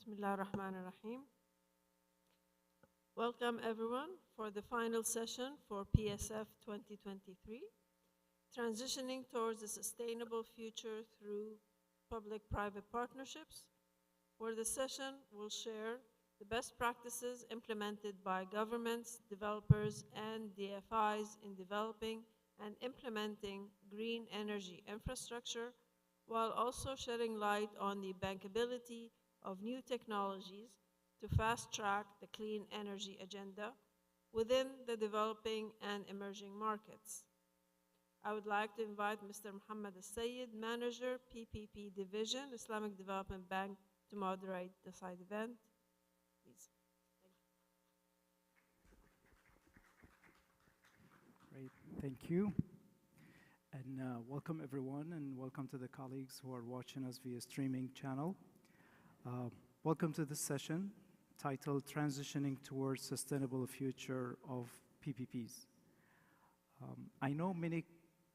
Bismillah ar-Rahman ar-Rahim. Welcome everyone for the final session for PSF 2023, Transitioning Towards a Sustainable Future Through Public-Private Partnerships, where the session will share the best practices implemented by governments, developers, and DFIs in developing and implementing green energy infrastructure, while also shedding light on the bankability of new technologies to fast-track the clean energy agenda within the developing and emerging markets. I would like to invite Mr. Muhammad Al-Sayed, Manager, PPP Division, Islamic Development Bank, to moderate the side event. Please. Great, thank you. And welcome everyone, and welcome to the colleagues who are watching us via streaming channel. Welcome to this session titled Transitioning Towards Sustainable Future of PPPs. I know many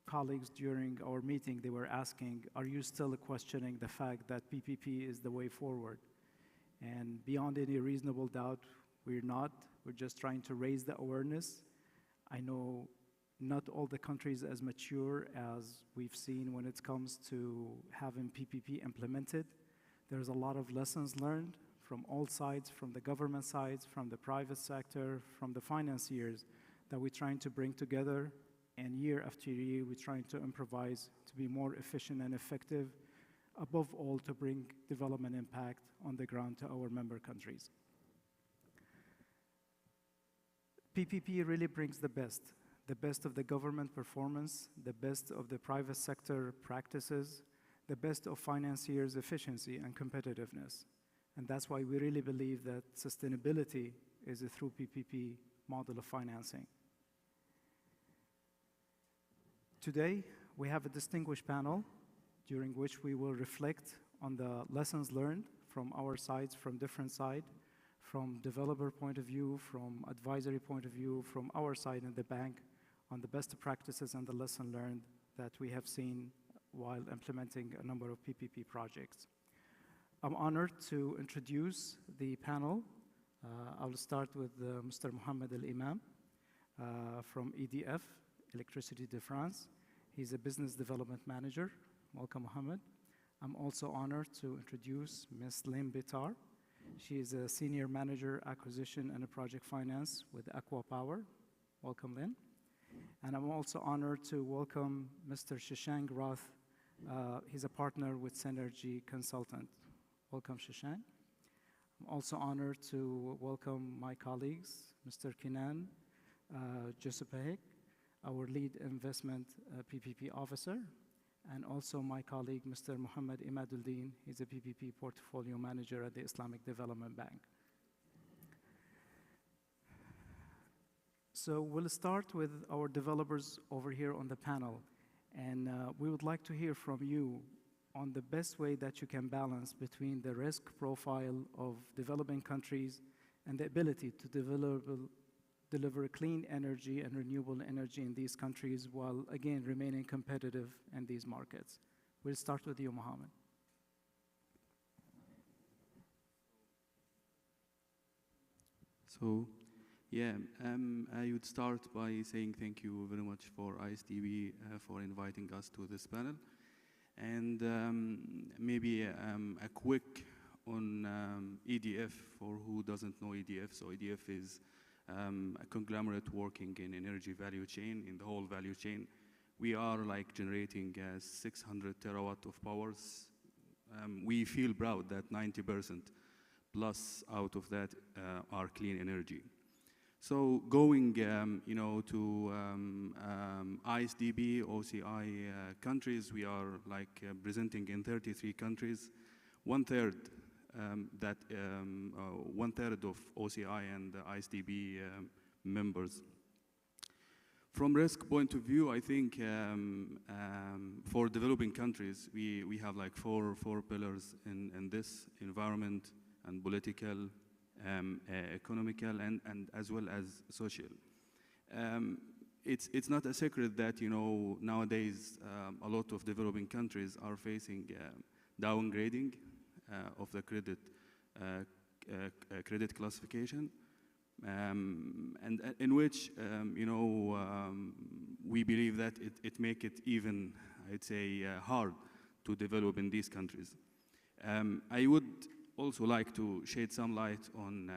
colleagues during our meeting, they were asking, are you still questioning the fact that PPP is the way forward? And beyond any reasonable doubt, we're not. We're just trying to raise the awareness. I know not all the countries as mature as we've seen when it comes to having PPP implemented. There's a lot of lessons learned from all sides, from the government sides, from the private sector, from the financiers, that we're trying to bring together, and year after year, we're trying to improvise to be more efficient and effective, above all, to bring development impact on the ground to our member countries. PPP really brings the best of the government performance, the best of the private sector practices, the best of financiers' efficiency and competitiveness. And that's why we really believe that sustainability is a through PPP model of financing. Today, we have a distinguished panel during which we will reflect on the lessons learned from our sides, from different sides, from developer point of view, from advisory point of view, from our side in the bank, on the best practices and the lesson learned that we have seen while implementing a number of PPP projects. I'm honored to introduce the panel. I'll start with Mr. Mohamed Al-Imam from EDF, Electricité de France. He's a business development manager. Welcome, Mohamed. I'm also honored to introduce Ms. Lynn Bitar. She is a senior manager, acquisition and project finance with Aqua Power. Welcome, Lynn. And I'm also honored to welcome Mr. Shashank Roth. He's a partner with Synergy Consultant. Welcome, Shashank. I'm also honored to welcome my colleagues, Mr. Kinan Josepahik, our lead investment PPP officer, and also my colleague, Mr. Muhammad Imaduddin. He's a PPP portfolio manager at the Islamic Development Bank. So we'll start with our developers over here on the panel. And we would like to hear from you on the best way that you can balance between the risk profile of developing countries and the ability to deliver clean energy and renewable energy in these countries while, again, remaining competitive in these markets. We'll start with you, Mohammed. So, yeah, I would start by saying thank you very much for ISDB for inviting us to this panel. And maybe a quick on EDF for who doesn't know EDF. So EDF is a conglomerate working in energy value chain, in the whole value chain. We are like generating 600 terawatt of powers. We feel proud that 90% plus out of that are clean energy. So going, to ISDB, OCI countries, we are like presenting in 33 countries. One third of OCI and ISDB members. From risk point of view, I think for developing countries, we have like four pillars in this: environment and political, economical, and as well as social. It's not a secret that nowadays a lot of developing countries are facing downgrading of the credit credit classification, and in which we believe that it make it even, I'd say, hard to develop in these countries. I would also like to shed some light on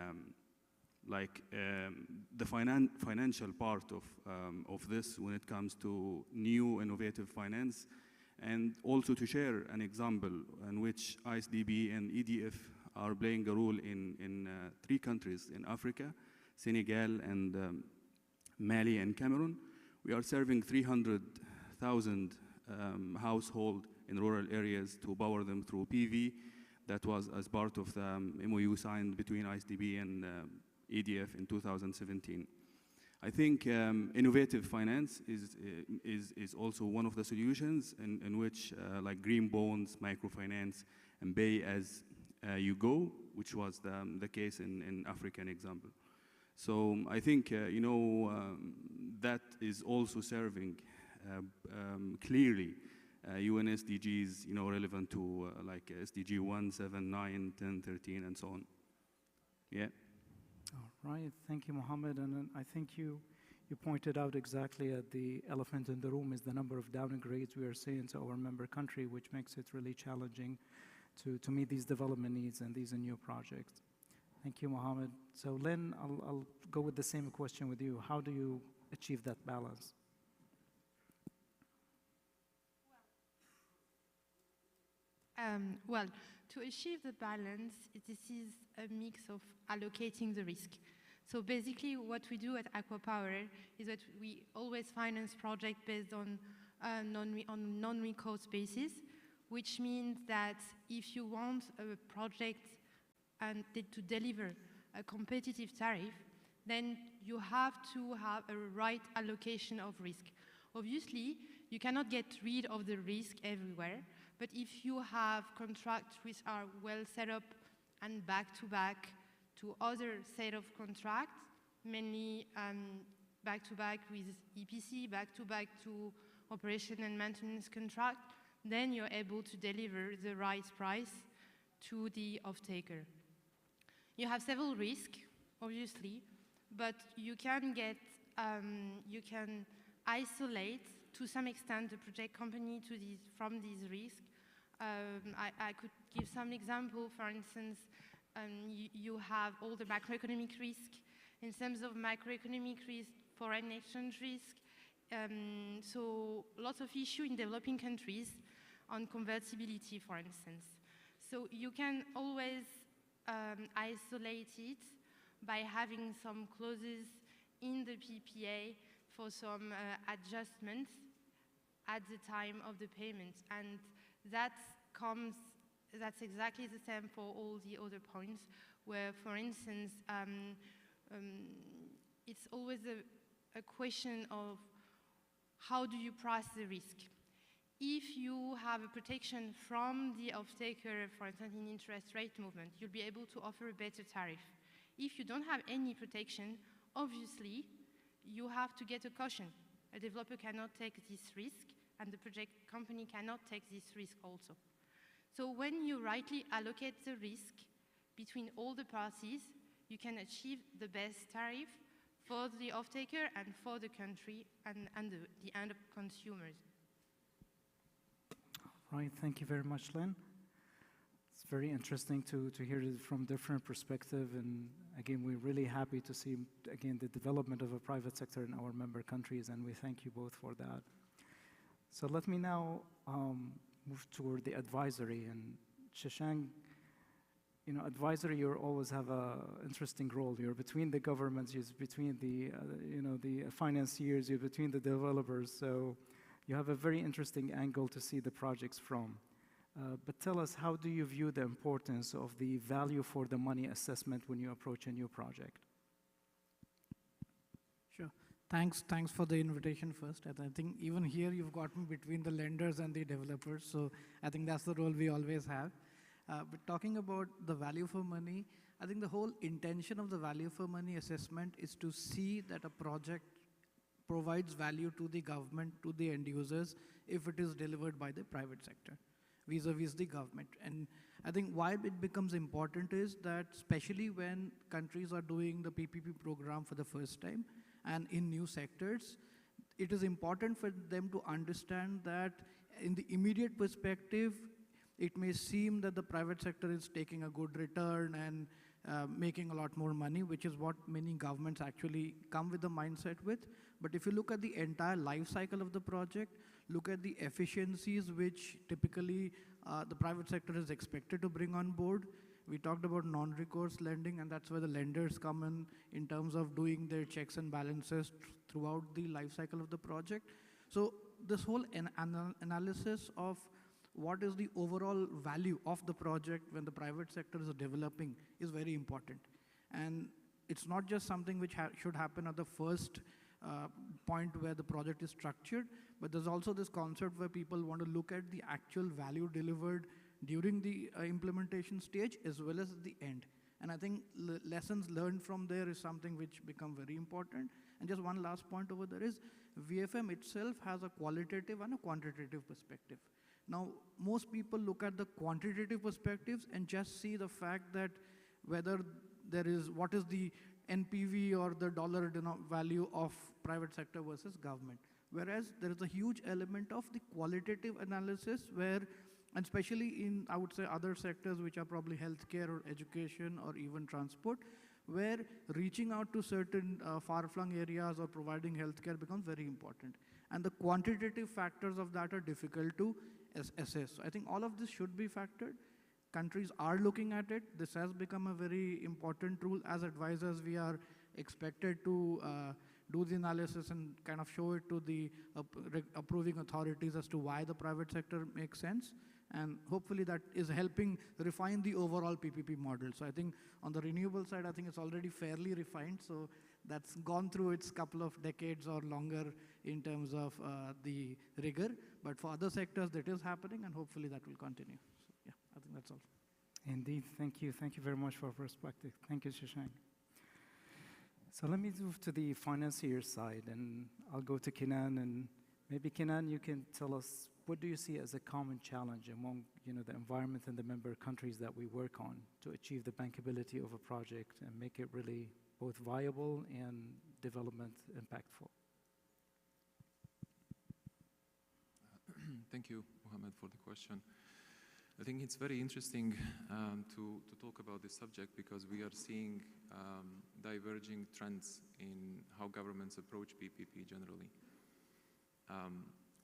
the financial part of this when it comes to new innovative finance, and also to share an example in which ISDB and EDF are playing a role in 3 countries in Africa, Senegal and Mali and Cameroon. We are serving 300,000 households in rural areas to power them through PV. That was as part of the MOU signed between ISDB and EDF in 2017. I think innovative finance is also one of the solutions in which like green bonds, microfinance, and pay as you go, which was the case in African example. So I think that is also serving clearly UN SDGs, relevant to like SDG 1, 7, 9, 10, 13, and so on. Yeah. All right, thank you, Mohammed. And I think you pointed out exactly at the elephant in the room is the number of downgrades we are seeing to our member country, which makes it really challenging to meet these development needs and these new projects. Thank you, Mohammed. So Lynn, I'll go with the same question with you. How do you achieve that balance? Well, to achieve the balance, this is a mix of allocating the risk. So basically what we do at Aquapower is that we always finance projects based on non-recourse basis, which means that if you want a project and to deliver a competitive tariff, then you have to have a right allocation of risk. Obviously, you cannot get rid of the risk everywhere, but if you have contracts which are well set up and back-to-back to other set of contracts, mainly back-to-back with EPC, back-to-back to operation and maintenance contract, then you're able to deliver the right price to the off-taker. You have several risks, obviously, but you can isolate to some extent the project company from these risks. I could give some example. For instance, you have all the macroeconomic risk. In terms of macroeconomic risk, foreign exchange risk, so lots of issue in developing countries on convertibility, for instance. So you can always isolate it by having some clauses in the PPA for some adjustments at the time of the payment. And that's exactly the same for all the other points, where, for instance, it's always a question of how do you price the risk. If you have a protection from the off-taker, for instance, in interest rate movement, you'll be able to offer a better tariff. If you don't have any protection, obviously, you have to get a caution. A developer cannot take this risk, and the project company cannot take this risk also. So when you rightly allocate the risk between all the parties, you can achieve the best tariff for the off-taker and for the country and the end consumers. Right, thank you very much, Lynn. It's very interesting to hear it from different perspective, and again, we're really happy to see, again, the development of a private sector in our member countries, and we thank you both for that. So let me now move toward the advisory, and Shashank, advisory, you always have an interesting role. You're between the governments, you're between the, the financiers, you're between the developers, so you have a very interesting angle to see the projects from. But tell us, how do you view the importance of the value for the money assessment when you approach a new project? Sure. Thanks for the invitation first. And I think even here you've got me between the lenders and the developers, so I think that's the role we always have. But talking about the value for money, I think the whole intention of the value for money assessment is to see that a project provides value to the government, to the end users, if it is delivered by the private sector. vis-a-vis the government. And I think why it becomes important is that especially when countries are doing the PPP program for the first time and in new sectors, it is important for them to understand that in the immediate perspective, it may seem that the private sector is taking a good return and making a lot more money, which is what many governments actually come with the mindset with. But if you look at the entire life cycle of the project, look at the efficiencies which typically the private sector is expected to bring on board. We talked about non-recourse lending, and that's where the lenders come in terms of doing their checks and balances throughout the life cycle of the project. So this whole analysis of what is the overall value of the project when the private sector is developing is very important. And it's not just something which should happen at the first point where the project is structured, but there's also this concept where people want to look at the actual value delivered during the implementation stage as well as at the end. And I think lessons learned from there is something which become very important. And just one last point over there is VFM itself has a qualitative and a quantitative perspective. Now, most people look at the quantitative perspectives and just see the fact that whether there is, what is the NPV or the dollar value of private sector versus government. Whereas there is a huge element of the qualitative analysis where, and especially in, I would say, other sectors which are probably healthcare or education or even transport, where reaching out to certain far-flung areas or providing healthcare becomes very important. And the quantitative factors of that are difficult to assess. So I think all of this should be factored. Countries are looking at it. This has become a very important tool. As advisors, we are expected to do the analysis and kind of show it to the approving authorities as to why the private sector makes sense. And hopefully that is helping refine the overall PPP model. So I think on the renewable side, I think it's already fairly refined. So that's gone through its couple of decades or longer in terms of the rigor. But for other sectors, that is happening, and hopefully that will continue. So yeah, I think that's all. Indeed, thank you. Thank you very much for your perspective. Thank you, Shashank. So let me move to the financier side, and I'll go to Kenan, and maybe Kenan, you can tell us, what do you see as a common challenge among the environment and the member countries that we work on to achieve the bankability of a project and make it really both viable and development impactful? Thank you, Mohammed, for the question. I think it's very interesting to talk about this subject because we are seeing diverging trends in how governments approach PPP generally.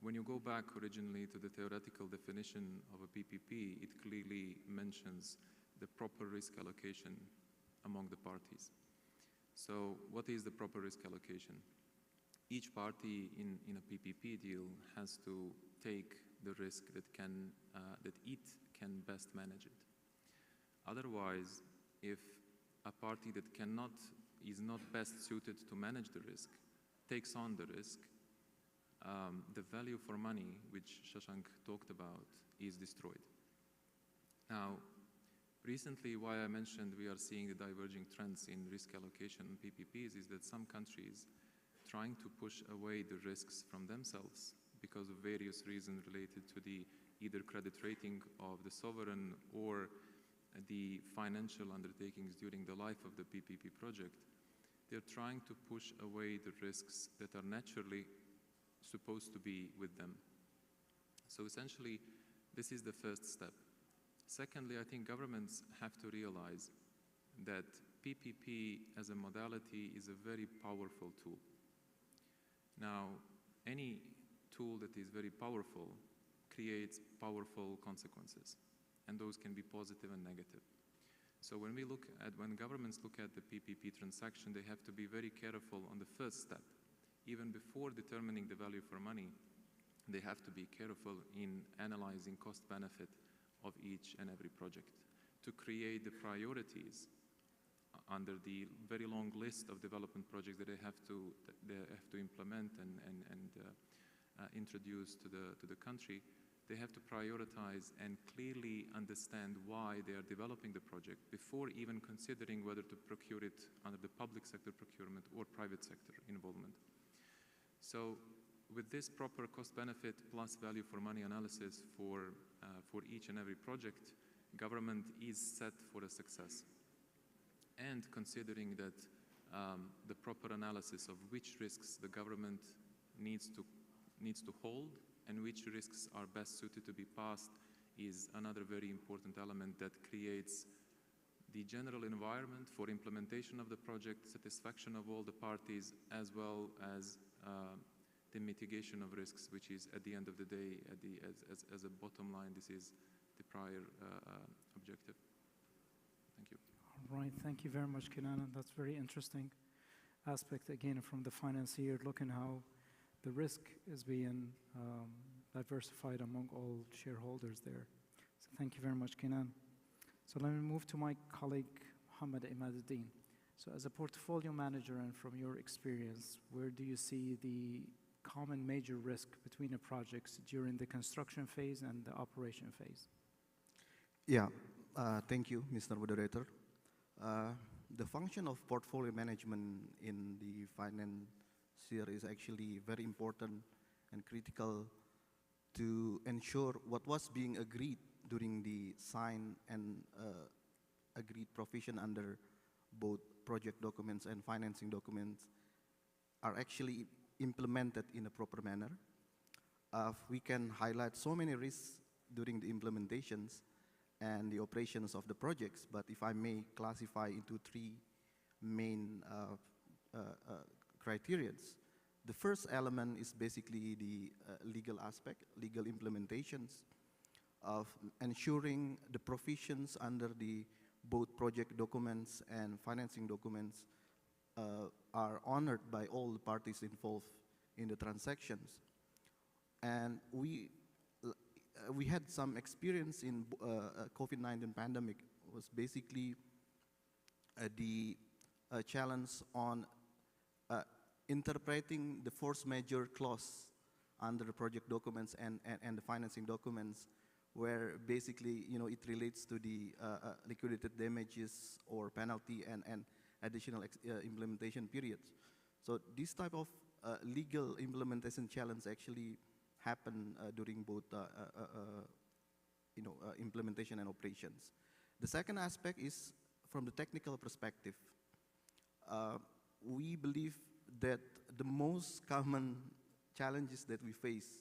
When you go back originally to the theoretical definition of a PPP, it clearly mentions the proper risk allocation among the parties. So what is the proper risk allocation? Each party in a PPP deal has to take the risk that it can best manage it. Otherwise, if a party that is not best suited to manage the risk takes on the risk, the value for money, which Shashank talked about, is destroyed. Now, recently, why I mentioned we are seeing the diverging trends in risk allocation in PPPs is that some countries trying to push away the risks from themselves because of various reasons related to the either credit rating of the sovereign or the financial undertakings during the life of the PPP project, they're trying to push away the risks that are naturally supposed to be with them. So essentially, this is the first step. Secondly, I think governments have to realize that PPP as a modality is a very powerful tool. Now, any tool that is very powerful creates powerful consequences, and those can be positive and negative. So when governments look at the PPP transaction, they have to be very careful on the first step. Even before determining the value for money, they have to be careful in analyzing cost-benefit of each and every project to create the priorities under the very long list of development projects that they have to implement and introduce to the country. They have to prioritize and clearly understand why they are developing the project before even considering whether to procure it under the public sector procurement or private sector involvement. So with this proper cost-benefit plus value for money analysis for each and every project, government is set for a success. And considering that the proper analysis of which risks the government needs to hold and which risks are best suited to be passed is another very important element that creates the general environment for implementation of the project, satisfaction of all the parties, as well as the mitigation of risks, which is at the end of the day, as a bottom line, this is the prior objective. Thank you. All right, thank you very much, Kenan. That's very interesting aspect, again, from the financier, looking how the risk is being diversified among all shareholders there. So thank you very much, Kenan. So let me move to my colleague, Mohammed Imaduddin. So as a portfolio manager and from your experience, where do you see the common major risk between the projects during the construction phase and the operation phase? Yeah, thank you, Mr. Moderator. The function of portfolio management in the financier is actually very important and critical to ensure what was being agreed during the sign and agreed provision under both project documents and financing documents are actually implemented in a proper manner. We can highlight so many risks during the implementations and the operations of the projects, but if I may classify into three main criterias. The first element is basically the legal aspect, legal implementations of ensuring the provisions under the both project documents and financing documents are honored by all the parties involved in the transactions. And we had some experience in COVID-19 pandemic. Was basically the challenge on interpreting the force majeure clause under the project documents and the financing documents, where basically, you know, it relates to the liquidated damages or penalty and additional implementation periods. So this type of legal implementation challenge actually happen during both implementation and operations. The second aspect is from the technical perspective. We believe that the most common challenges that we face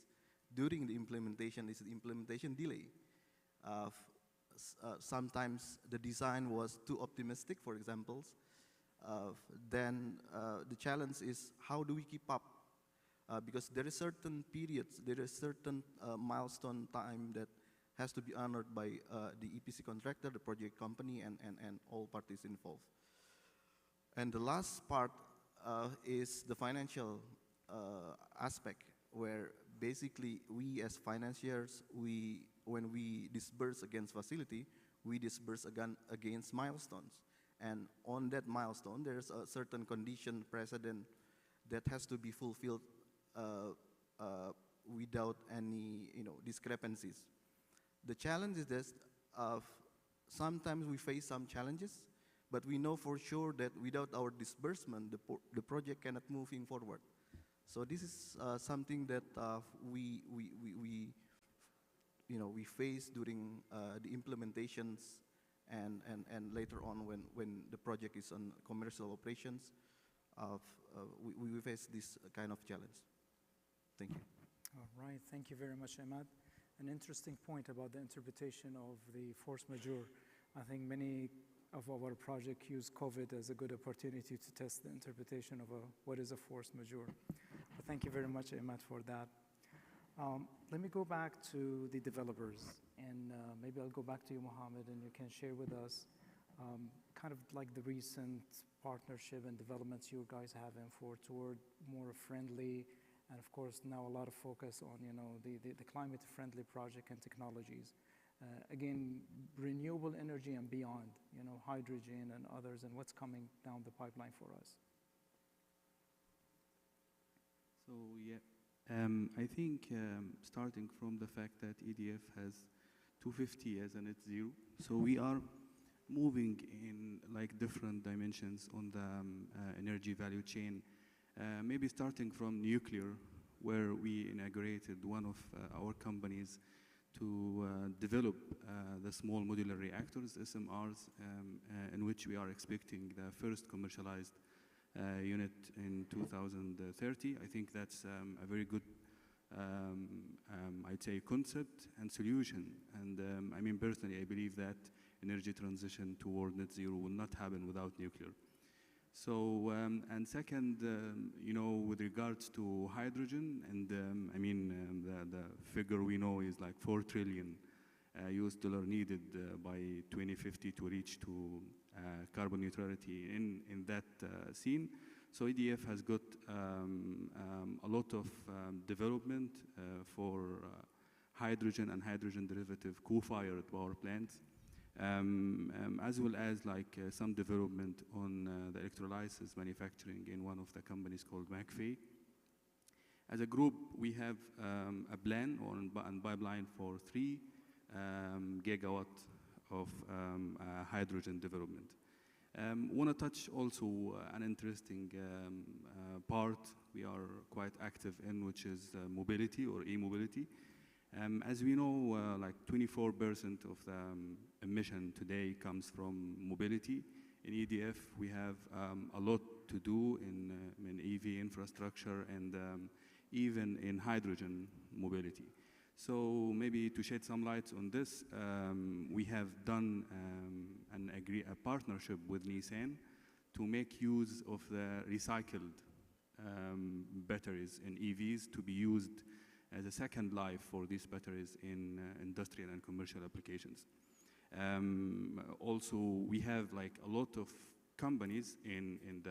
during the implementation is the implementation delay. Sometimes the design was too optimistic, for example. Then the challenge is how do we keep up? Because there are certain periods, there is certain milestone time that has to be honored by the EPC contractor, the project company, and all parties involved. And the last part is the financial aspect, where basically we as financiers, when we disburse against facility, we disburse against milestones. And on that milestone, there's a certain condition precedent that has to be fulfilled without any discrepancies. The challenge is this, sometimes we face some challenges, but we know for sure that without our disbursement, the project cannot moving forward. So this is something that we face during the implementations and later on when the project is on commercial operations. We face this kind of challenge. Thank you. All right, thank you very much, Ahmad. An interesting point about the interpretation of the force majeure. I think many of our projects use COVID as a good opportunity to test the interpretation of what is a force majeure. But thank you very much, Ahmad, for that. Let me go back to the developers, and maybe I'll go back to you, Mohammed, and you can share with us kind of like the recent partnership and developments you guys have toward more friendly, and of course now a lot of focus on the climate-friendly project and technologies. Again, renewable energy and beyond, hydrogen and others, and what's coming down the pipeline for us. So yeah, I think starting from the fact that EDF has 250 as a net zero, so we are moving in like different dimensions on the energy value chain. Maybe starting from nuclear, where we inaugurated one of our companies to develop the small modular reactors, SMRs, in which we are expecting the first commercialized unit in 2030. I think that's a very good, I'd say, concept and solution. And I mean, personally, I believe that energy transition toward net zero will not happen without nuclear. So, and second, you know, with regards to hydrogen, and I mean, the figure we know is like 4 trillion US dollar needed by 2050 to reach to carbon neutrality in that scene. So EDF has got a lot of development for hydrogen and hydrogen derivative co-fired power plants. As well as like some development on the electrolysis manufacturing in one of the companies called McPhee. As a group, we have a plan and pipeline for 3 gigawatt of hydrogen development. Want to touch also an interesting part we are quite active in, which is mobility or e-mobility. As we know, like 24% of the emission today comes from mobility. In EDF, we have a lot to do in EV infrastructure and even in hydrogen mobility. So maybe to shed some light on this, we have done a partnership with Nissan to make use of the recycled batteries in EVs to be used as a second life for these batteries in industrial and commercial applications. Also, we have like a lot of companies in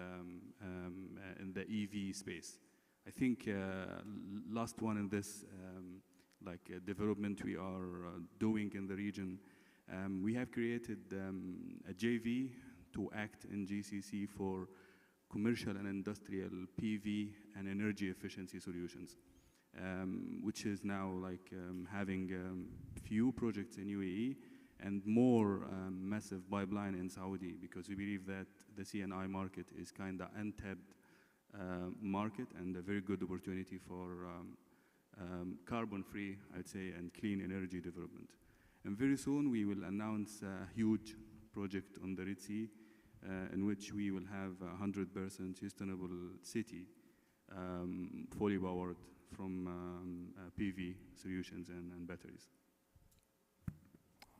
the EV space. I think last one in this development we are doing in the region, we have created a JV to act in GCC for commercial and industrial PV and energy efficiency solutions. Which is now like having few projects in UAE and more massive pipeline in Saudi, because we believe that the CNI market is kind of untapped market and a very good opportunity for carbon-free, I'd say, and clean energy development. And very soon we will announce a huge project on the Red Sea in which we will have a 100% sustainable city fully powered from PV solutions and batteries.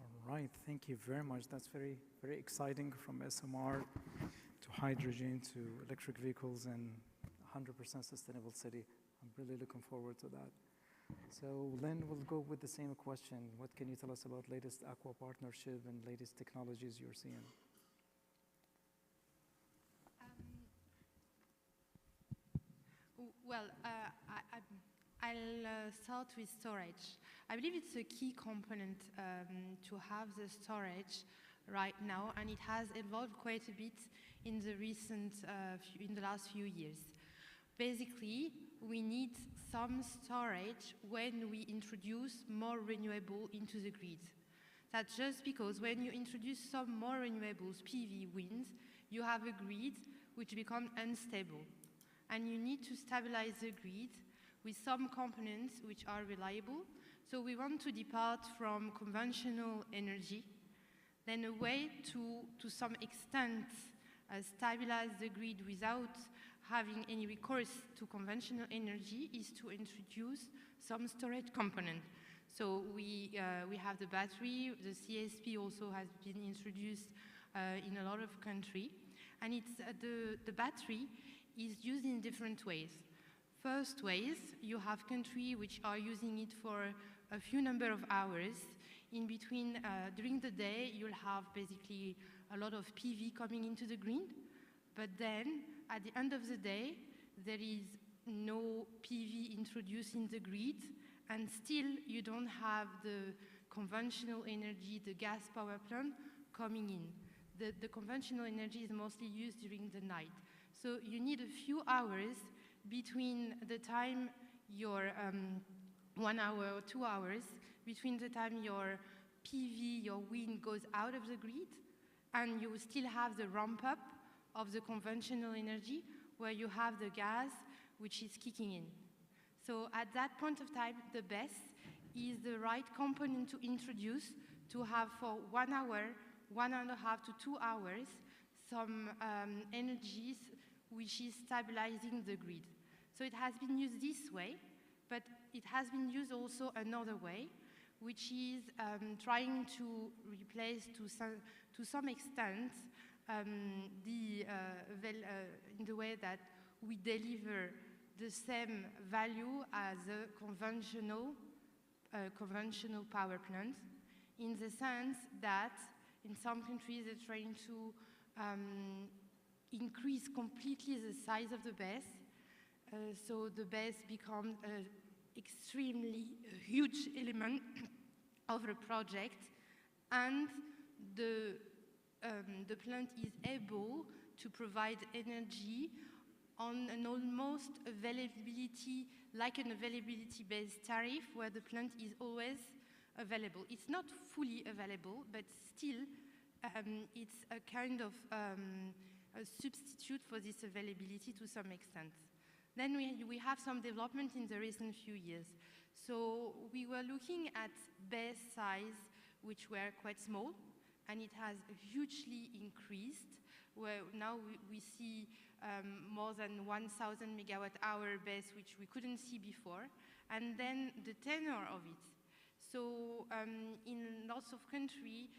All right, thank you very much. That's very, very exciting, from SMR to hydrogen to electric vehicles and 100% sustainable city. I'm really looking forward to that. So Lynn, we'll go with the same question. What can you tell us about latest Aqua partnership and latest technologies you're seeing? Well, I'll start with storage. I believe it's a key component to have the storage right now, and it has evolved quite a bit in the last few years. Basically, we need some storage when we introduce more renewable into the grid. That's just because when you introduce some more renewables, PV, wind, you have a grid which becomes unstable. And you need to stabilize the grid with some components which are reliable. So we want to depart from conventional energy. Then a way to some extent, stabilize the grid without having any recourse to conventional energy is to introduce some storage component. So we have the battery, the CSP also has been introduced in a lot of countries. And it's the battery is used in different ways. First ways, you have countries which are using it for a few number of hours. In between, during the day, you'll have basically a lot of PV coming into the grid. But then, at the end of the day, there is no PV introduced in the grid, and still you don't have the conventional energy, the gas power plant coming in. The conventional energy is mostly used during the night. So you need a few hours between the time your 1 hour or 2 hours, between the time your PV, your wind goes out of the grid, and you still have the ramp up of the conventional energy where you have the gas which is kicking in. So at that point of time, the best is the right component to introduce to have for 1 hour, 1.5 to 2 hours, some energies which is stabilizing the grid. So it has been used this way, but it has been used also another way, which is trying to replace to some extent in the way that we deliver the same value as a conventional power plant, in the sense that in some countries they're trying to increase completely the size of the base, so the base becomes an extremely huge element of the project, and the plant is able to provide energy on an almost availability, like an availability-based tariff, where the plant is always available. It's not fully available, but still it's a kind of a substitute for this availability to some extent. Then we have some development in the recent few years. So we were looking at base size, which were quite small, and it has hugely increased, where now we see more than 1,000 megawatt hour base, which we couldn't see before, and then the tenure of it. So in lots of countries,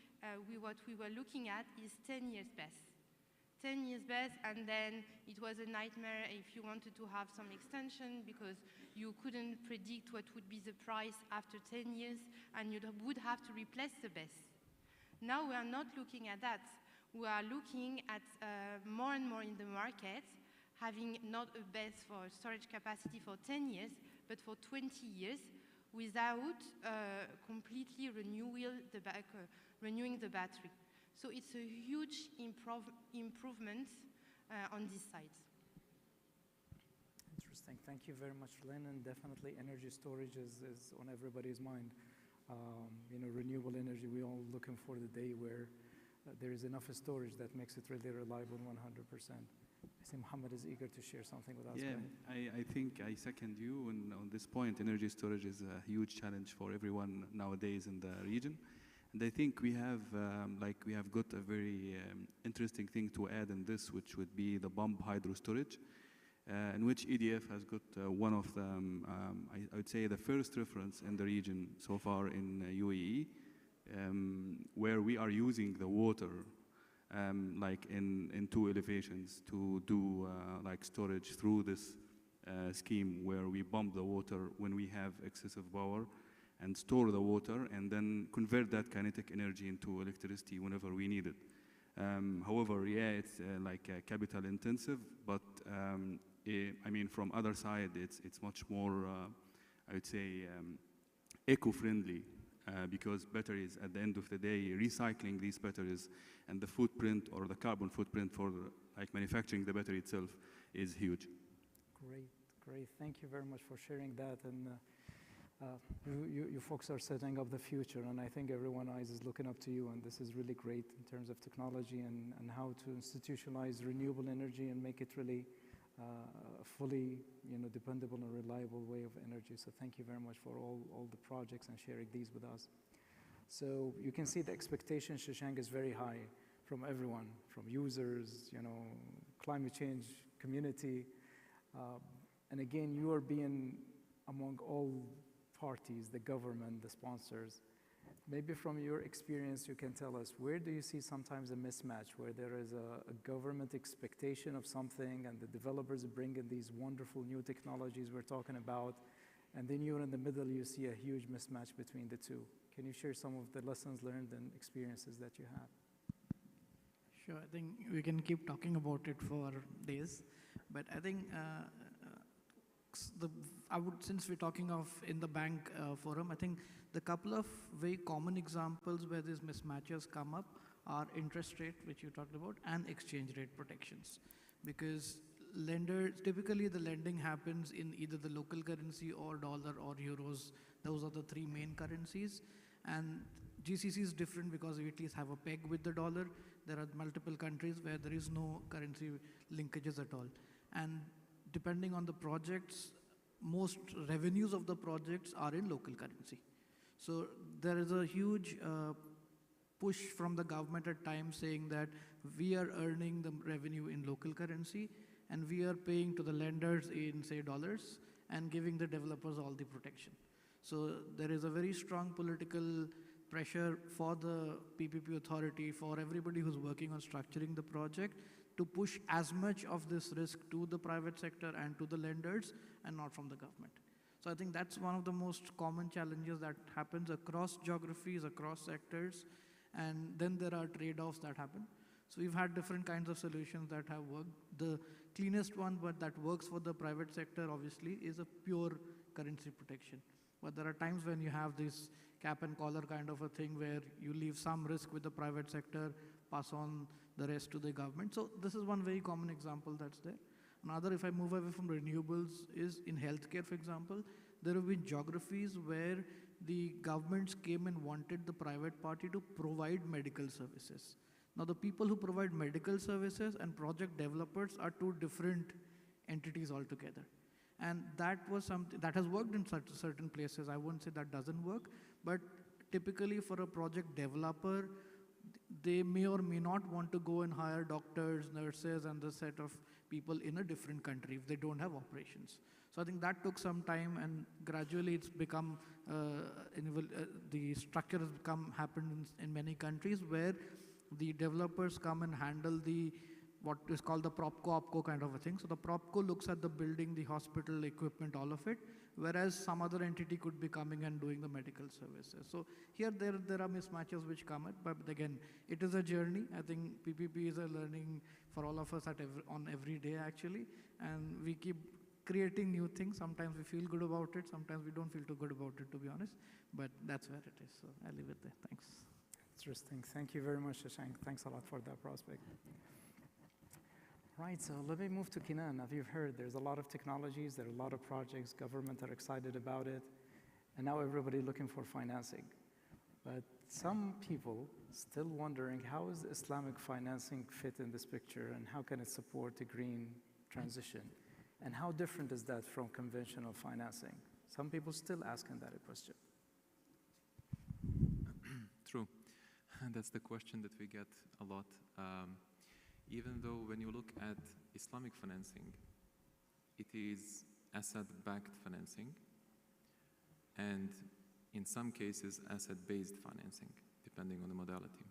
what we were looking at is 10 years base. 10 years base, and then it was a nightmare if you wanted to have some extension, because you couldn't predict what would be the price after 10 years, and you would have to replace the base. Now we are not looking at that. We are looking at more and more in the market, having not a base for storage capacity for 10 years, but for 20 years, without completely renewing the battery. So it's a huge improvement on this side. Interesting. Thank you very much, Lynn. And definitely energy storage is on everybody's mind. Renewable energy, we're all looking for the day where there is enough storage that makes it really reliable 100%. I see Mohammed is eager to share something with us. Yeah, I think I second you on this point. Energy storage is a huge challenge for everyone nowadays in the region. And I think we have got a very interesting thing to add in this, which would be the pump hydro storage, in which EDF has got one of the, I would say, the first reference in the region so far in UAE, where we are using the water like in 2 elevations to do like storage through this scheme, where we pump the water when we have excessive power and store the water, and then convert that kinetic energy into electricity whenever we need it. However, yeah, it's like capital intensive, but I mean, from other side, it's much more, I would say, eco-friendly, because batteries, at the end of the day, recycling these batteries and the footprint or the carbon footprint for like manufacturing the battery itself is huge. Great. Thank you very much for sharing that. And you folks are setting up the future, and I think everyone is looking up to you, and this is really great in terms of technology and how to institutionalize renewable energy and make it really fully dependable and reliable way of energy. So thank you very much for all the projects and sharing these with us. So you can see the expectation, Shashank, is very high from everyone, from users, climate change community. And again, you are being among all parties, the government, the sponsors. Maybe from your experience, you can tell us, where do you see sometimes a mismatch, where there is a government expectation of something and the developers bring in these wonderful new technologies we're talking about, and then you're in the middle, you see a huge mismatch between the two. Can you share some of the lessons learned and experiences that you had? Sure, I think we can keep talking about it for days, but I think since we're talking of in the bank forum, I think the couple of very common examples where these mismatches come up are interest rate, which you talked about, and exchange rate protections. Because typically the lending happens in either the local currency or dollar or euros. Those are the 3 main currencies. And GCC is different because we at least have a peg with the dollar. There are multiple countries where there is no currency linkages at all. And depending on the projects, most revenues of the projects are in local currency. So there is a huge push from the government at times saying that we are earning the revenue in local currency and we are paying to the lenders in, say, dollars and giving the developers all the protection. So there is a very strong political pressure for the PPP authority, for everybody who's working on structuring the project, to push as much of this risk to the private sector and to the lenders and not from the government. So I think that's one of the most common challenges that happens across geographies, across sectors, and then there are trade-offs that happen. So we've had different kinds of solutions that have worked. The cleanest one, but that works for the private sector, obviously, is a pure currency protection. But there are times when you have this cap and collar kind of a thing where you leave some risk with the private sector, pass on the rest to the government. So this is one very common example that's there. Another, if I move away from renewables, is in healthcare, for example. There have been geographies where the governments came and wanted the private party to provide medical services. Now, the people who provide medical services and project developers are two different entities altogether. And that was something that has worked in certain places. I won't say that doesn't work, but typically for a project developer, they may or may not want to go and hire doctors, nurses, and the set of people in a different country if they don't have operations. So I think that took some time, and gradually it's become, the structure has happened in many countries where the developers come and handle the what is called the PropCo-OpCo kind of a thing. So the PropCo looks at the building, the hospital, equipment, all of it, whereas some other entity could be coming and doing the medical services. So here there are mismatches which come up, but again, it is a journey. I think PPP is a learning for all of us on every day actually, and we keep creating new things. Sometimes we feel good about it, sometimes we don't feel too good about it, to be honest, but that's where it is. So I'll leave it there. Thanks. Interesting. Thank you very much, Shashank. Thanks a lot for that prospect. Right, so let me move to Kinan. As you've heard, there's a lot of technologies, there are a lot of projects, government are excited about it, and now everybody looking for financing. But some people still wondering, how is Islamic financing fit in this picture, and how can it support the green transition? And how different is that from conventional financing? Some people still asking that question. True. That's the question that we get a lot. Even though when you look at Islamic financing, it is asset-backed financing, and in some cases, asset-based financing, depending on the modality.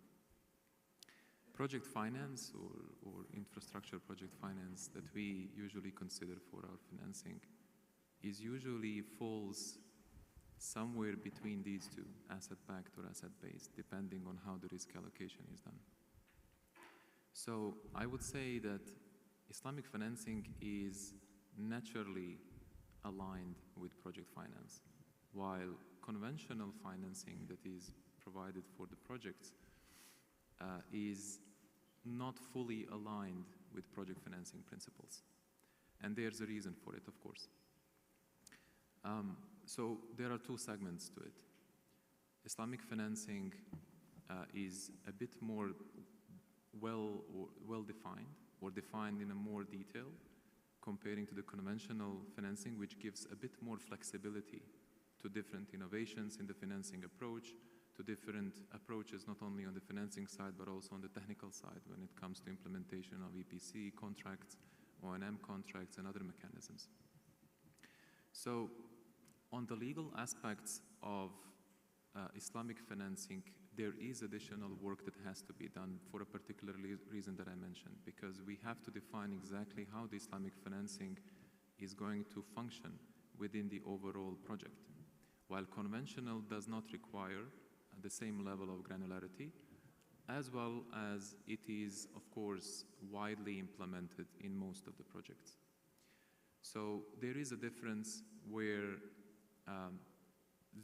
Project finance or infrastructure project finance that we usually consider for our financing is usually falls somewhere between these two, asset-backed or asset-based, depending on how the risk allocation is done. So I would say that Islamic financing is naturally aligned with project finance, while conventional financing that is provided for the projects is not fully aligned with project financing principles. And there's a reason for it, of course. So there are two segments to it. Islamic financing is a bit more well-defined, or defined in a more detail, comparing to the conventional financing, which gives a bit more flexibility to different innovations in the financing approach, to different approaches not only on the financing side, but also on the technical side when it comes to implementation of EPC contracts, O&M contracts, and other mechanisms. So on the legal aspects of Islamic financing, there is additional work that has to be done for a particular reason that I mentioned, because we have to define exactly how the Islamic financing is going to function within the overall project. While conventional does not require the same level of granularity, as well as it is, of course, widely implemented in most of the projects. So there is a difference where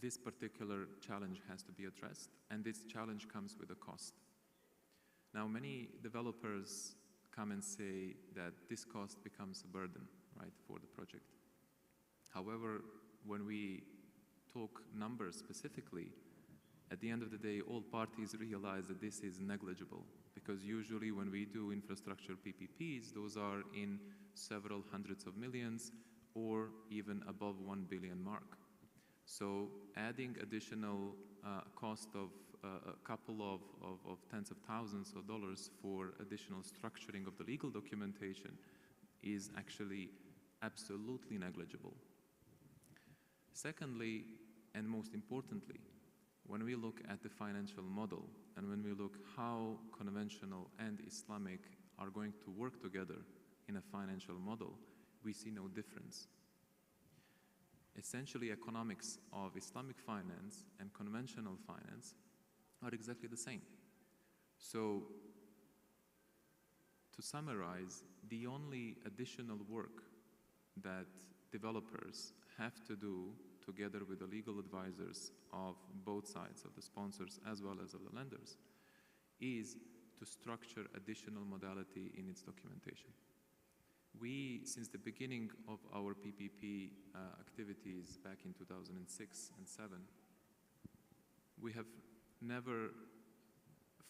this particular challenge has to be addressed, and this challenge comes with a cost. Now, many developers come and say that this cost becomes a burden, right, for the project. However, when we talk numbers specifically, at the end of the day, all parties realize that this is negligible, because usually when we do infrastructure PPPs, those are in several hundreds of millions or even above 1 billion mark. So adding additional cost of a couple of tens of thousands of dollars for additional structuring of the legal documentation is actually absolutely negligible. Secondly, and most importantly, when we look at the financial model and when we look how conventional and Islamic are going to work together in a financial model, we see no difference. Essentially, economics of Islamic finance and conventional finance are exactly the same. So, to summarize, the only additional work that developers have to do together with the legal advisors of both sides, of the sponsors as well as of the lenders, is to structure additional modality in its documentation. We, since the beginning of our PPP activities back in 2006 and 7, we have never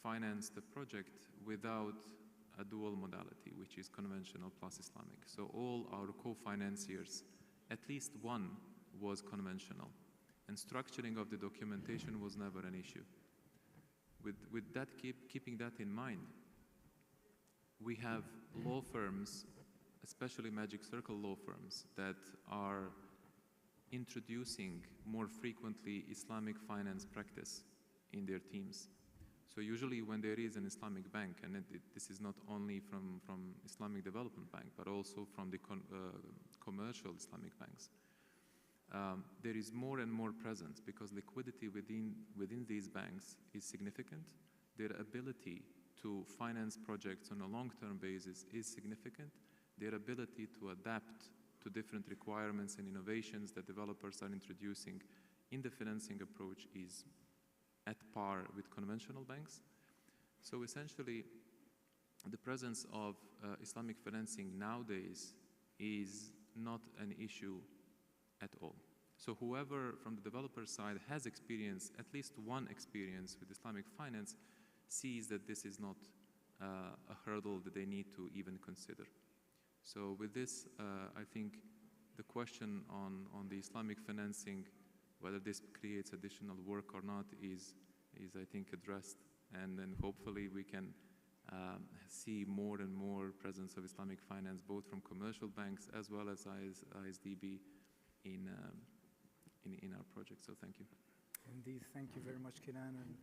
financed a project without a dual modality, which is conventional plus Islamic. So all our co-financiers, at least one was conventional, and structuring of the documentation was never an issue. With that, keeping that in mind, we have law firms, especially Magic Circle law firms, that are introducing more frequently Islamic finance practice in their teams. So usually when there is an Islamic bank, and this is not only from Islamic Development Bank, but also from the commercial Islamic banks, there is more and more presence because liquidity within these banks is significant. Their ability to finance projects on a long-term basis is significant. Their ability to adapt to different requirements and innovations that developers are introducing in the financing approach is at par with conventional banks. So essentially, the presence of Islamic financing nowadays is not an issue at all. So whoever from the developer side has experience, at least one experience with Islamic finance, sees that this is not a hurdle that they need to even consider. So with this, I think the question on the Islamic financing, whether this creates additional work or not, is I think addressed, and then hopefully we can see more and more presence of Islamic finance, both from commercial banks as well as ISDB in our project. So thank you. Indeed, thank you very much, Kenan, and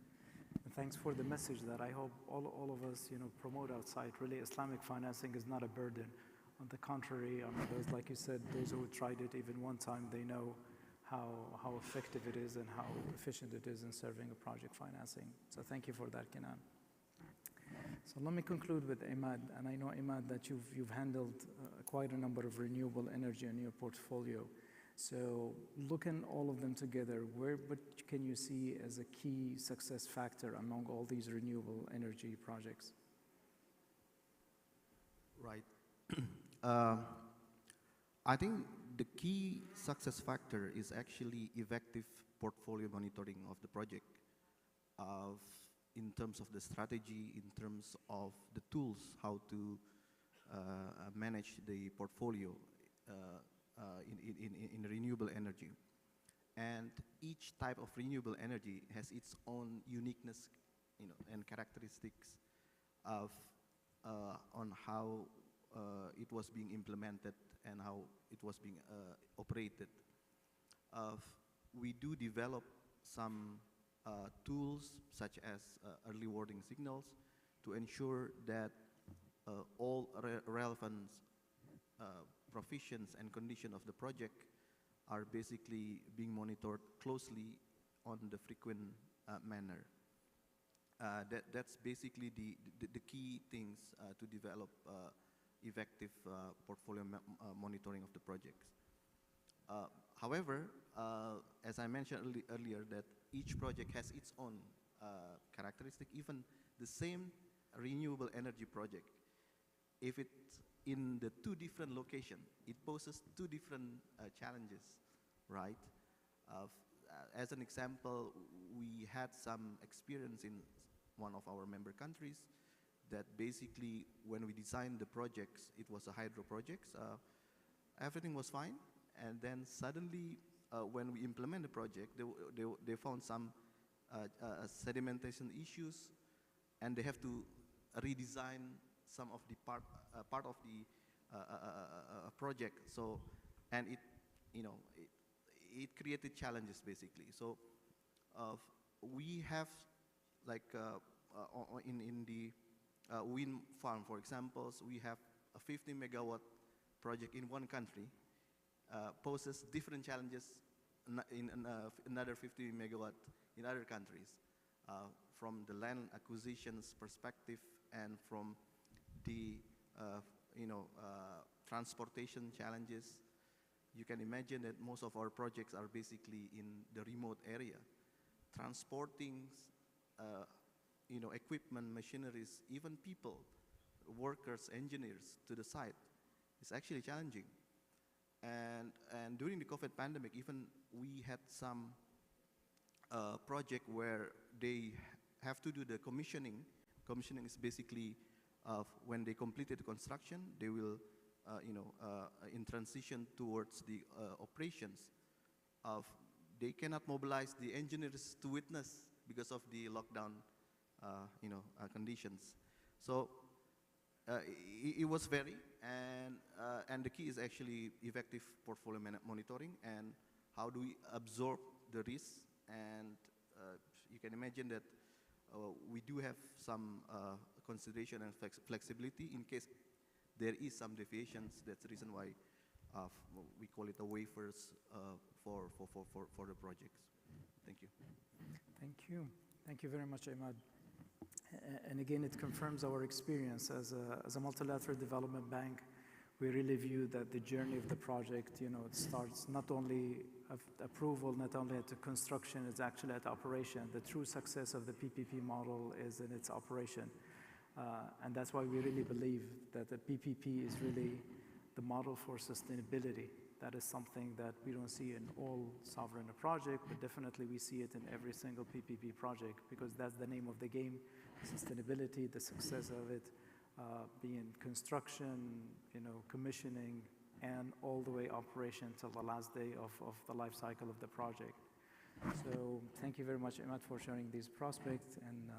thanks for the message that I hope all of us, promote outside. Really, Islamic financing is not a burden. On the contrary, those, like you said, those who tried it even one time, they know how effective it is and how efficient it is in serving a project financing. So thank you for that, Kenan. So let me conclude with Imad, and I know, Imad, that you've handled quite a number of renewable energy in your portfolio. So looking all of them together, what can you see as a key success factor among all these renewable energy projects? Right. I think the key success factor is actually effective portfolio monitoring of the project, in terms of the strategy, in terms of the tools, how to manage the portfolio in renewable energy. And each type of renewable energy has its own uniqueness, and characteristics of on how it was being implemented and how it was being operated. We do develop some tools such as early warning signals to ensure that all relevant provisions and conditions of the project are basically being monitored closely on the frequent manner. That's basically the key things to develop effective portfolio monitoring of the projects. However, as I mentioned earlier, that each project has its own characteristic. Even the same renewable energy project, if it's in the two different locations, it poses two different challenges, right? As an example, we had some experience in one of our member countries that basically when we designed the projects, it was a hydro project. Everything was fine, And then suddenly, when we implement the project, they found some sedimentation issues, and they have to redesign some of the part of the project. So, and it, you know, it created challenges basically. So, we have like in the wind farm, for example, we have a 50 megawatt project in one country poses different challenges in another 50 megawatt in other countries, from the land acquisitions perspective and from the transportation challenges. You can imagine that most of our projects are basically in the remote area. Transporting equipment, machineries, even people, workers, engineers to the site is actually challenging. And during the COVID pandemic, even we had some project where they have to do the commissioning. Commissioning is basically when they completed the construction, they will, in transition towards the operations. They cannot mobilize the engineers to witness because of the lockdown, conditions. So it was very, and the key is actually effective portfolio monitoring and how do we absorb the risks. And you can imagine that we do have some consideration and flexibility in case there is some deviations. That's the reason why we call it a waivers for the projects. Thank you. Thank you. Thank you very much, Ahmad. And again, it confirms our experience as a multilateral development bank. We really view that the journey of the project, it starts not only at approval, not only at the construction, it's actually at operation. The true success of the PPP model is in its operation. And that's why we really believe that the PPP is really the model for sustainability. That is something that we don't see in all sovereign projects, but definitely we see it in every single PPP project because that's the name of the game. Sustainability, the success of it, being construction, commissioning, and all the way operation till the last day of the life cycle of the project. So thank you very much, Ahmad, for sharing these prospects, and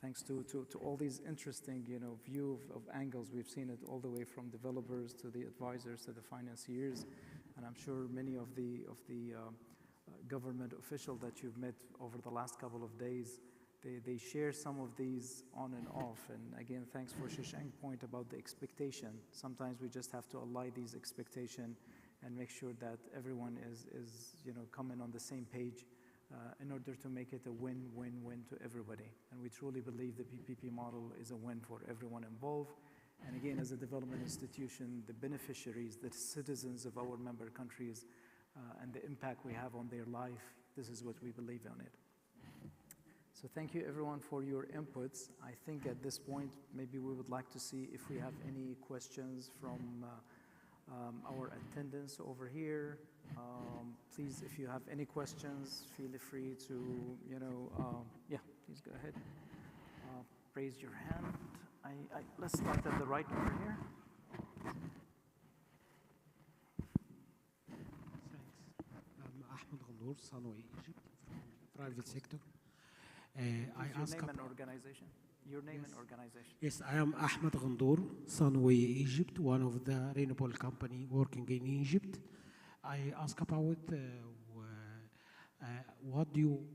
thanks to all these interesting, view of angles. We've seen it all the way from developers to the advisors to the financiers, and I'm sure many of the government officials that you've met over the last couple of days, they share some of these on and off. And again, thanks for Shishang's point about the expectation. Sometimes we just have to ally these expectations and make sure that everyone is coming on the same page in order to make it a win-win-win to everybody. And we truly believe the PPP model is a win for everyone involved. And again, as a development institution, the beneficiaries, the citizens of our member countries, and the impact we have on their life, this is what we believe on it. So thank you everyone for your inputs. I think at this point, maybe we would like to see if we have any questions from our attendants over here. Please, if you have any questions, feel free to, please go ahead. Raise your hand. Let's start at the right over here. Thanks. I'm Ahmed Ghandour, Sunway Egypt, from private sector. Your name and organization. Your name and organization. Yes, I am Ahmed Ghandour, Sunway Egypt, one of the renewable company working in Egypt. I ask about what do you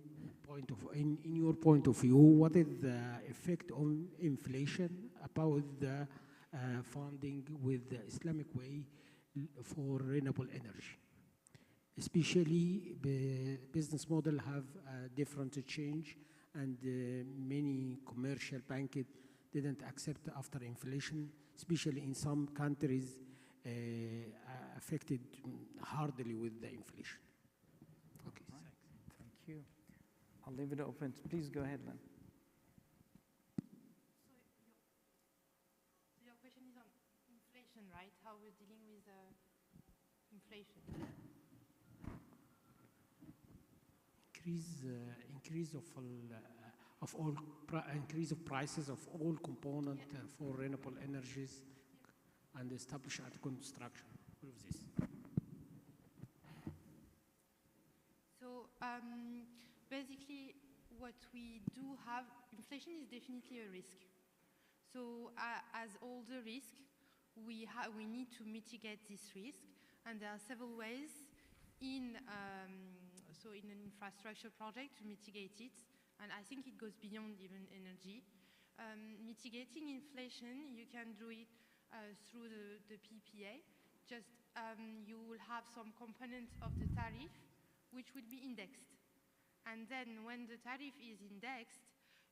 in your point of view, what is the effect on inflation about the funding with the Islamic way for renewable energy? Especially the business model have a different change, and many commercial banks didn't accept after inflation, especially in some countries affected hardly with the inflation. Okay, right. Thank you. I'll leave it open. Please go ahead, Lynn. So your question is on inflation, right? How we're dealing with inflation. Increase of prices of all components for renewable energies and establish and construction. All of this. basically, what we do have, inflation is definitely a risk. So as all the risk, we need to mitigate this risk, and there are several ways in in an infrastructure project to mitigate it, and I think it goes beyond even energy. Mitigating inflation, you can do it through the PPA. Just you will have some component of the tariff which will be indexed. And then when the tariff is indexed,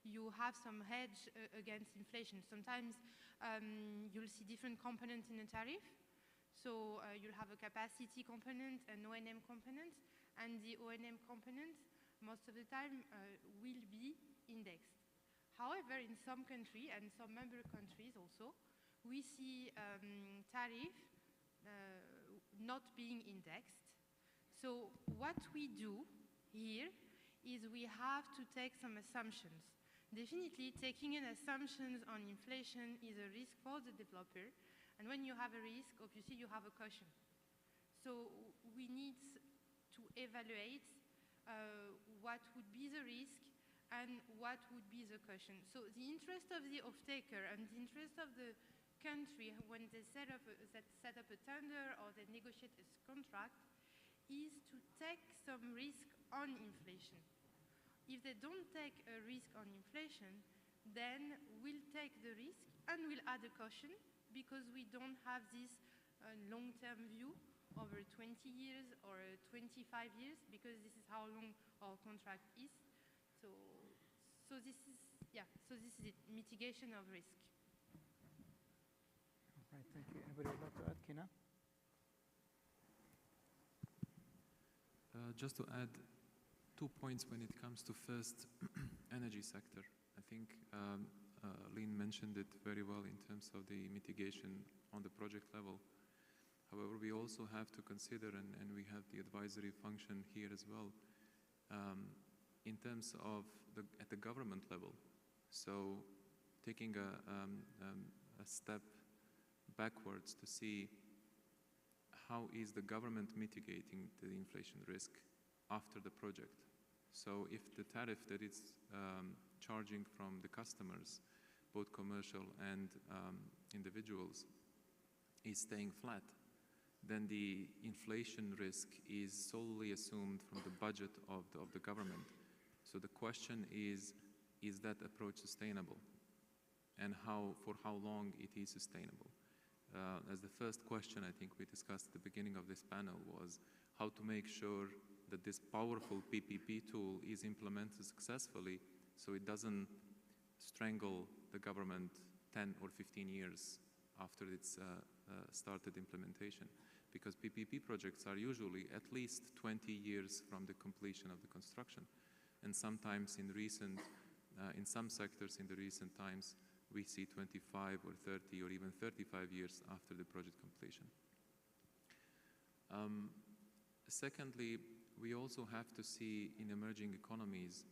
you have some hedge against inflation. Sometimes you'll see different components in a tariff. So you'll have a capacity component, an O&M component, and the O&M component, most of the time, will be indexed. However, in some countries, and some member countries also, we see tariff not being indexed. So what we do here is we have to take some assumptions. Definitely, taking in assumptions on inflation is a risk for the developer. And when you have a risk, obviously you have a caution. So we need to evaluate what would be the risk and what would be the caution. So the interest of the off-taker and the interest of the country when they set up a tender or they negotiate a contract is to take some risk on inflation. If they don't take a risk on inflation, then we'll take the risk and we'll add a caution because we don't have this long-term view over 20 years or 25 years because this is how long our contract is. So this is it, mitigation of risk. All right, thank you. Anybody would like to add, Kina? Just to add 2 points when it comes to first energy sector. I think Lynn mentioned it very well in terms of the mitigation on the project level. However, we also have to consider, and we have the advisory function here as well, in terms of at the government level. So taking a step backwards to see how is the government mitigating the inflation risk after the project. So if the tariff that it's charging from the customers, both commercial and individuals, is staying flat, then the inflation risk is solely assumed from the budget of the government. So the question is that approach sustainable? And for how long it is sustainable? As the first question I think we discussed at the beginning of this panel was how to make sure that this powerful PPP tool is implemented successfully so it doesn't strangle the government 10 or 15 years after its started implementation. Because PPP projects are usually at least 20 years from the completion of the construction. And sometimes in some sectors in the recent times, we see 25 or 30 or even 35 years after the project completion. Secondly, we also have to see in emerging economies,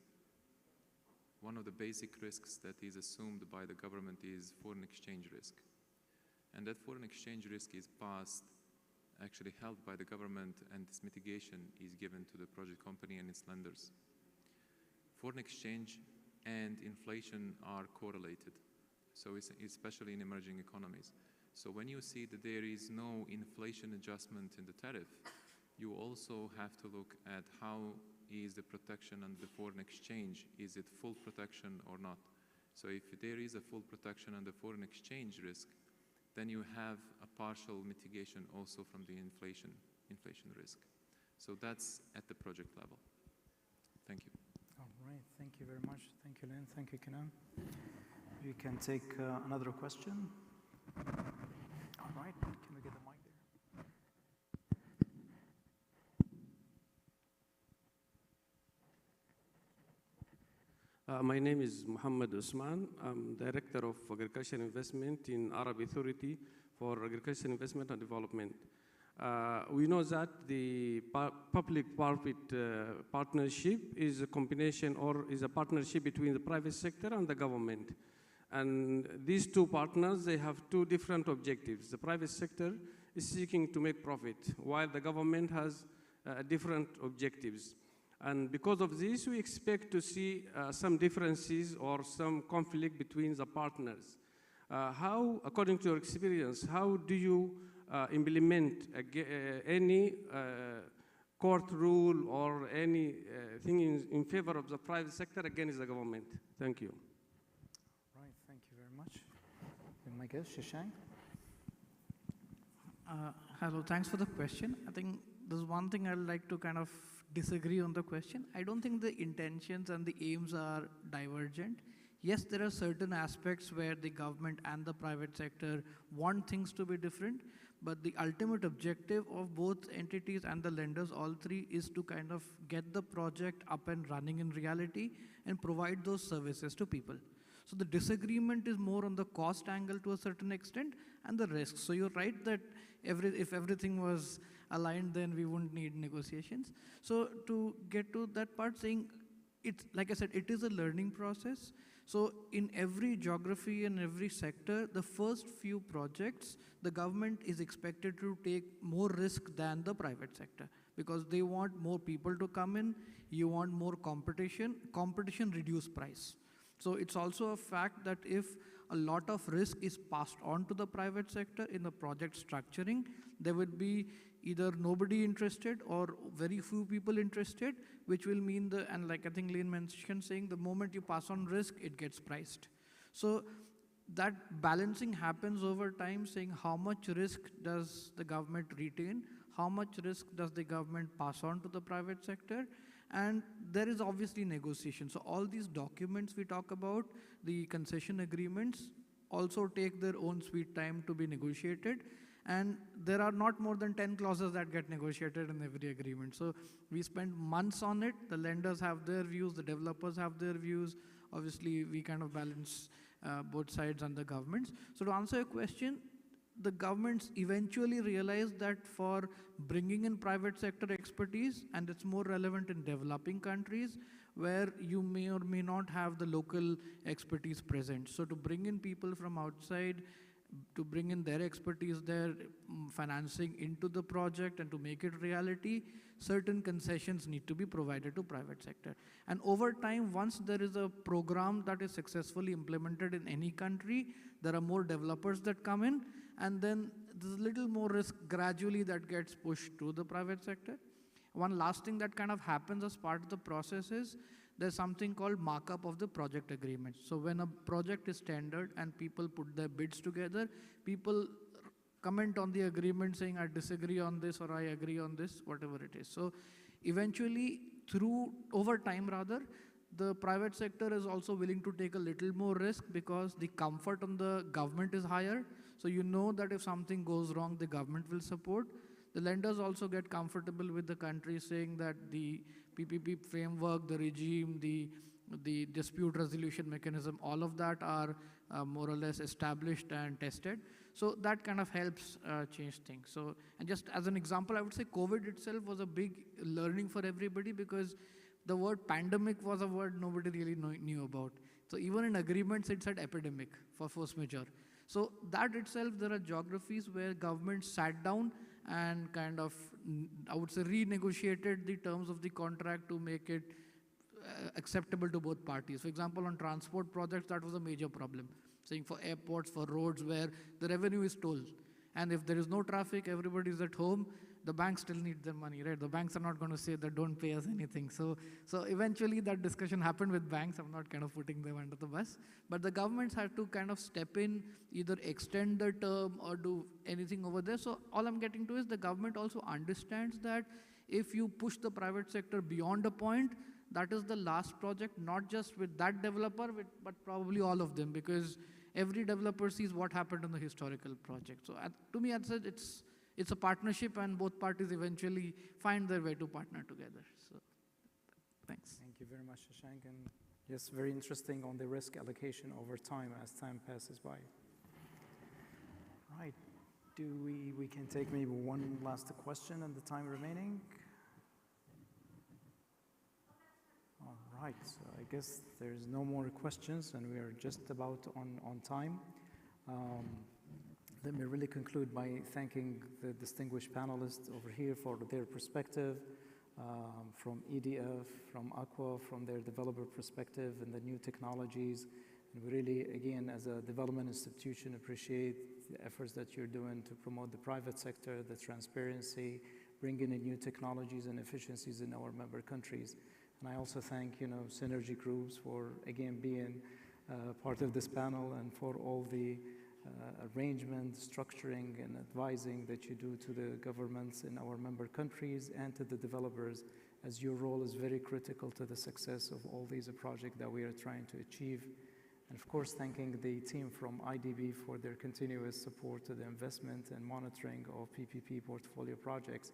one of the basic risks that is assumed by the government is foreign exchange risk. And that foreign exchange risk is actually held by the government, and this mitigation is given to the project company and its lenders. Foreign exchange and inflation are correlated, so especially in emerging economies. So when you see that there is no inflation adjustment in the tariff, you also have to look at how is the protection under the foreign exchange. Is it full protection or not? So if there is a full protection under foreign exchange risk, then you have a partial mitigation also from the inflation risk. So that's at the project level. Thank you. All right, thank you very much. Thank you, Lynn. Thank you, Kenan. You can take another question. All right, can we get the mic there? My name is Muhammad Usman. I'm Director of Agriculture Investment in Arab Authority for Agriculture Investment and Development. We know that the public-private partnership is a combination or is a partnership between the private sector and the government. And these two partners, they have two different objectives. The private sector is seeking to make profit, while the government has different objectives. And because of this, we expect to see some differences or some conflict between the partners. How, according to your experience, how do you implement any court rule or any thing in favor of the private sector against the government? Thank you. Right, thank you very much. And my guest, Shashank. Hello, thanks for the question. I think there's one thing I'd like to kind of disagree on the question. I don't think the intentions and the aims are divergent. Yes, there are certain aspects where the government and the private sector want things to be different, but the ultimate objective of both entities and the lenders, all three, is to kind of get the project up and running in reality and provide those services to people. So the disagreement is more on the cost angle to a certain extent and the risks. So you're right that if everything was aligned, then we wouldn't need negotiations. So to get to that part, saying it's, like I said, it is a learning process. So in every geography and every sector, the first few projects, the government is expected to take more risk than the private sector because they want more people to come in, you want more competition, competition reduce price. So it's also a fact that if a lot of risk is passed on to the private sector in the project structuring, there would be either nobody interested or very few people interested, which will mean and like I think Lynn mentioned, saying the moment you pass on risk, it gets priced. So that balancing happens over time, saying how much risk does the government retain, how much risk does the government pass on to the private sector, and there is obviously negotiation. So all these documents we talk about, the concession agreements, also take their own sweet time to be negotiated. And there are not more than 10 clauses that get negotiated in every agreement. So we spend months on it. The lenders have their views, the developers have their views. Obviously, we kind of balance both sides and the governments. So to answer your question, the governments eventually realize that for bringing in private sector expertise, and it's more relevant in developing countries where you may or may not have the local expertise present. So to bring in people from outside, to bring in their expertise, their financing into the project and to make it reality, certain concessions need to be provided to private sector. And over time, once there is a program that is successfully implemented in any country, there are more developers that come in, and then there's a little more risk gradually that gets pushed to the private sector. One last thing that kind of happens as part of the process is there's something called markup of the project agreement. So when a project is tendered and people put their bids together, people comment on the agreement saying, I disagree on this or I agree on this, whatever it is. So eventually, over time rather, the private sector is also willing to take a little more risk because the comfort on the government is higher. So you know that if something goes wrong, the government will support. The lenders also get comfortable with the country saying that the PPP framework, the regime, the dispute resolution mechanism, all of that are more or less established and tested. So that kind of helps change things. So, and just as an example, I would say COVID itself was a big learning for everybody because the word pandemic was a word nobody really knew about. So even in agreements, it said epidemic for force majeure. So that itself, there are geographies where governments sat down and kind of, I would say, renegotiated the terms of the contract to make it acceptable to both parties. For example, on transport projects, that was a major problem. Saying for airports, for roads, where the revenue is toll. And if there is no traffic, everybody's at home, the banks still need their money, right? The banks are not going to say that don't pay us anything. So eventually that discussion happened with banks. I'm not kind of putting them under the bus. But the governments had to kind of step in, either extend the term or do anything over there. So all I'm getting to is the government also understands that if you push the private sector beyond a point, that is the last project, not just with that developer, but probably all of them, because every developer sees what happened in the historical project. So to me, I'd say it's a partnership and both parties eventually find their way to partner together. So thanks. Thank you very much, Shashank. And yes, very interesting on the risk allocation over time as time passes by. Right, we can take maybe one last question in the time remaining. All right, so I guess there's no more questions and we are just about on time. Let me really conclude by thanking the distinguished panelists over here for their perspective, from EDF, from Aqua, from their developer perspective and the new technologies. And we really, again, as a development institution, appreciate the efforts that you're doing to promote the private sector, the transparency, bringing in new technologies and efficiencies in our member countries. And I also thank, Synergy Groups for, again, being part of this panel and for all the arrangement, structuring, and advising that you do to the governments in our member countries and to the developers, as your role is very critical to the success of all these projects that we are trying to achieve. And of course, thanking the team from IDB for their continuous support to the investment and monitoring of PPP portfolio projects,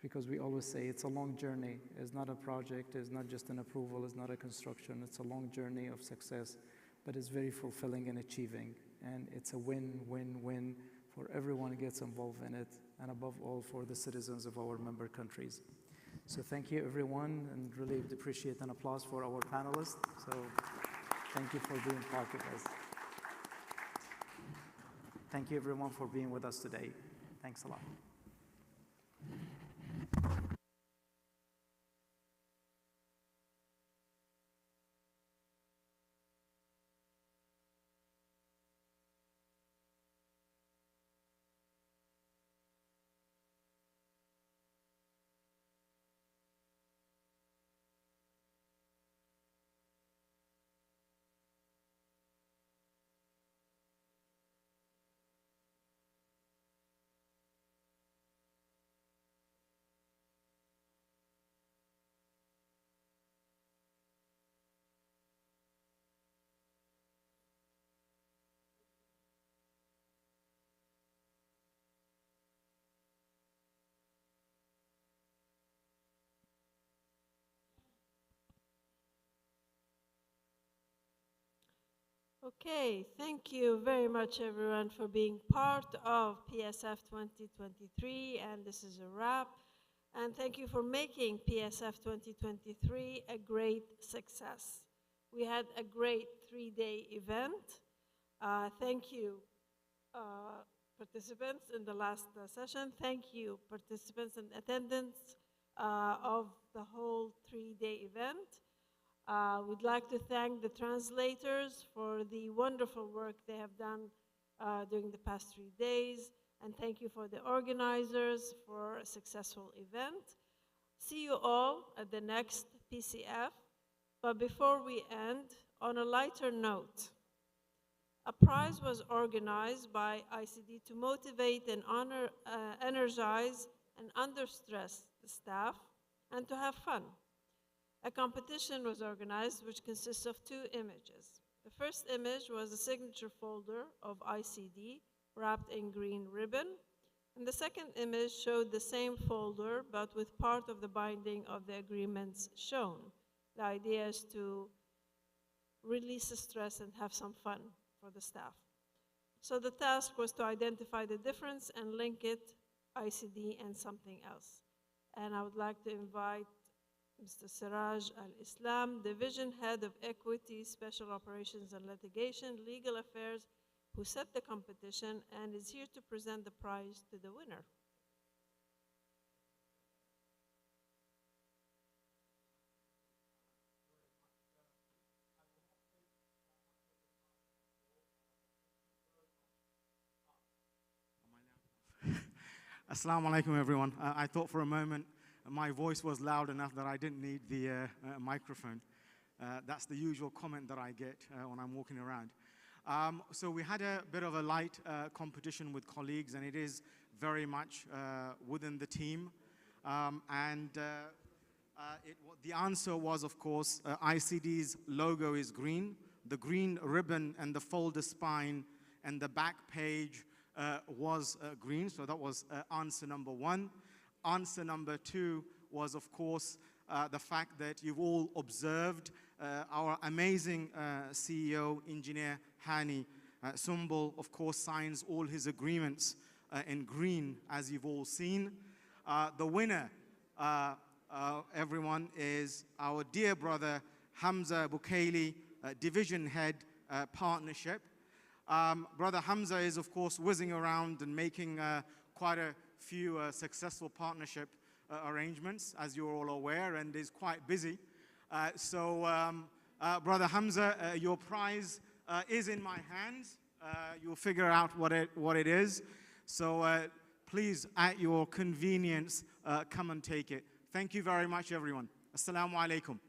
because we always say it's a long journey. It's not a project, it's not just an approval, it's not a construction, it's a long journey of success, but it's very fulfilling and achieving. And it's a win-win-win for everyone who gets involved in it, and above all, for the citizens of our member countries. So thank you, everyone, and really appreciate an applause for our panelists. So thank you for being part of this. Thank you, everyone, for being with us today. Thanks a lot. Okay, thank you very much, everyone, for being part of PSF 2023, and this is a wrap. And thank you for making PSF 2023 a great success. We had a great 3-day event. Thank you, participants in the last session. Thank you, participants and attendants of the whole 3-day event. We'd like to thank the translators for the wonderful work they have done during the past 3 days, and thank you for the organizers for a successful event. See you all at the next PCF, but before we end, on a lighter note, a prize was organized by ICD to motivate and energize and under-stress the staff and to have fun. A competition was organized which consists of 2 images. The first image was a signature folder of ICD wrapped in green ribbon, and the second image showed the same folder but with part of the binding of the agreements shown. The idea is to release the stress and have some fun for the staff. So the task was to identify the difference and link it, ICD, and something else. And I would like to invite Mr. Siraj Al-Islam, Division Head of Equity, Special Operations and Litigation, Legal Affairs, who set the competition and is here to present the prize to the winner. Assalamu alaikum, everyone. I thought for a moment my voice was loud enough that I didn't need the microphone. That's the usual comment that I get when I'm walking around. So we had a bit of a light competition with colleagues, and it is very much within the team. The answer was, of course, ICD's logo is green. The green ribbon and the folder spine and the back page was green, so that was answer number 1. Answer number 2 was, of course, the fact that you've all observed our amazing CEO, Engineer Hani Sumbul, of course, signs all his agreements in green, as you've all seen. The winner, everyone, is our dear brother, Hamza Bukaili, Division Head Partnership. Brother Hamza is, of course, whizzing around and making quite a few successful partnership arrangements, as you're all aware, and is quite busy. Brother Hamza, your prize is in my hands. You'll figure out what it is. So please, at your convenience, come and take it. Thank you very much, everyone. Assalamu alaikum.